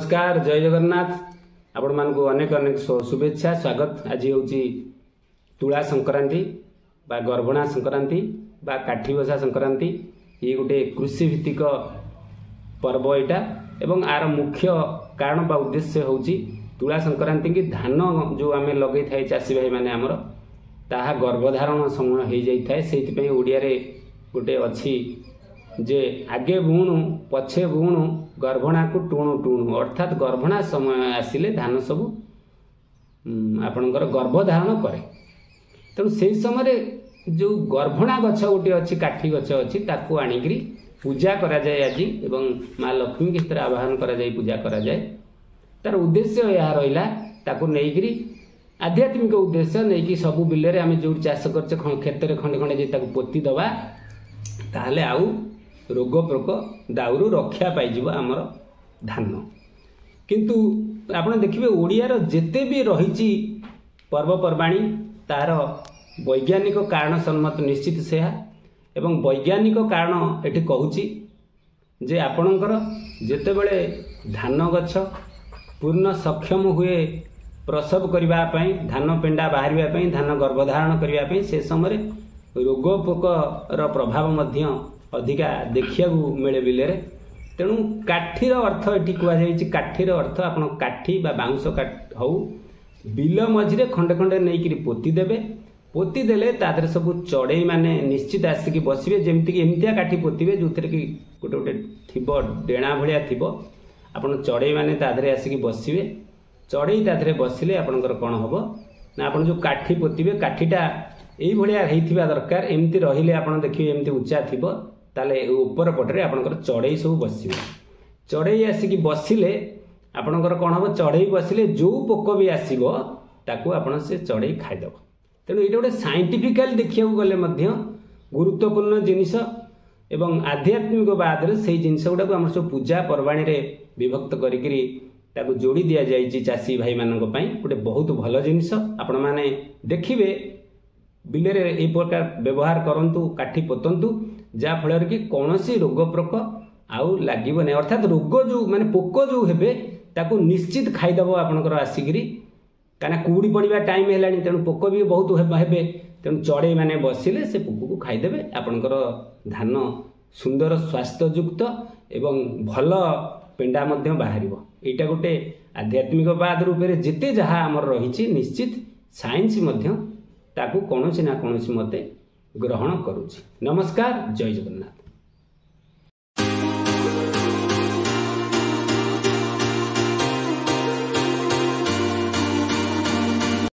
नमस्कार जय जगन्नाथ आपण मान को अनेक अनेक शुभेच्छा स्वागत। आज हूँ तुला संक्रांति बा गर्भणा संक्रांति बा काठी बसा संक्रांति। ये गोटे कृषि भित्तिक पर्व यहाँ एवं आर मुख्य कारण बा उद्देश्य हूँ तुला संक्रांति की धान जो आम लगे थाए चाषी भाई मैंने आमर ताहा गर्भधारण समय हो जाए से ओडिया गोटे अच्छी जे आगे बुणु पछे बुणु गर्भणा को टुणु टुणु अर्थात गर्भणा समय आसिले धान सबू आपणकर गर्भधारण करे। तेणु से समय जो गर्भणा गछ गोटे अच्छी काठी गछ अच्छी ताकू आनिकी पूजा करा जाए आज एवं माँ लक्ष्मी किस तरह आवाहन करा जाए पूजा करा जाए। तार उद्देश्य यह रहा ताकू नहींकरी आध्यात्मिक उद्देश्य नहीं कि सबू बिलरे आम जो चाष करचे खेत खंडे खंडे जे ताकू पोती दबा ताहले आउ रोग प्रोक दाउरू रक्षा पाइब आमर धान। किंतु आपन देखिए ओडियार जेते भी रही पर्वपर्वाणी तार वैज्ञानिक कारण सम्मत निश्चित से एवं वैज्ञानिक कारण एठी कहूची जे आपणकर जेते बेले धान गछ पूर्ण सक्षम हुए प्रसव करबा पई धान पेंडा बाहरिबा पई धान गर्भधारण करबा पई से समय रोग पोकर प्रभाव मध्य अधिका देखिया मिले बिलरे। तेणु काठीर अर्थ ये कहुई काठीर अर्थ आप काठी बाउंश काठ हौ बिल मझिरे खंडे खंडे नहीं पोती देवे पोती देले तादरे सब चढ़ई माने निश्चित आसिक बसवे जमीक एमतिया काठी पोतीबे जो कि गोटे गोटे थी डेणा भाया थी आपड़ चढ़ई माने तादरे आसिक बसवे चढ़ई तादरे बसिले आपणकर कौन हम ना आप जो काठी पोतीबे काठीटा यही भाया दरकार एमती रहिले आपड़ देखिए एमती उच्चा थी ताले ऊपर पटरे आपणकर चढ़ई सब बसवे चढ़ई आसिक बसिले आपणकर कौन हम चढ़ई बसिले जो पोक भी आसो ताकू आपण से चढ़ई खाईदेव। तेणु ये गोटे साइंटिफिकाली देखा गले गुरुत्वपूर्ण जिनिस एवं आध्यात्मिक बाद से जिनस गुड़ाक आम सब पूजा पर्वाणी रे विभक्त करी जोड़ी दि जाए चाषी भाई मान गोटे बहुत भल जिनिस। आपण मैंने देखिए बिलरे ए प्रकार व्यवहार करंतु काठी पोतंतु जा फल कि कौन सी रोग प्रोक आउ लगे अर्थात रोग जो माने पोक जो हे ताकू निश्चित खाईदेव आपणकर आसिकी कहीं कूड़ी पड़ा टाइम है तेणु पोक भी बहुत हे तेणु चढ़ई मैंने बसिले से पोक को खाईदेवे आपणकर धान सुंदर स्वास्थ्ययुक्त एवं भल पेंडा बाहर। यहाँ गोटे आध्यात्मिकवाद रूप से जिते जहाँ आमर रही निश्चित साइंस ताकू कौन ना कौन मते ग्रहण करुछि। नमस्कार जय जगन्नाथ।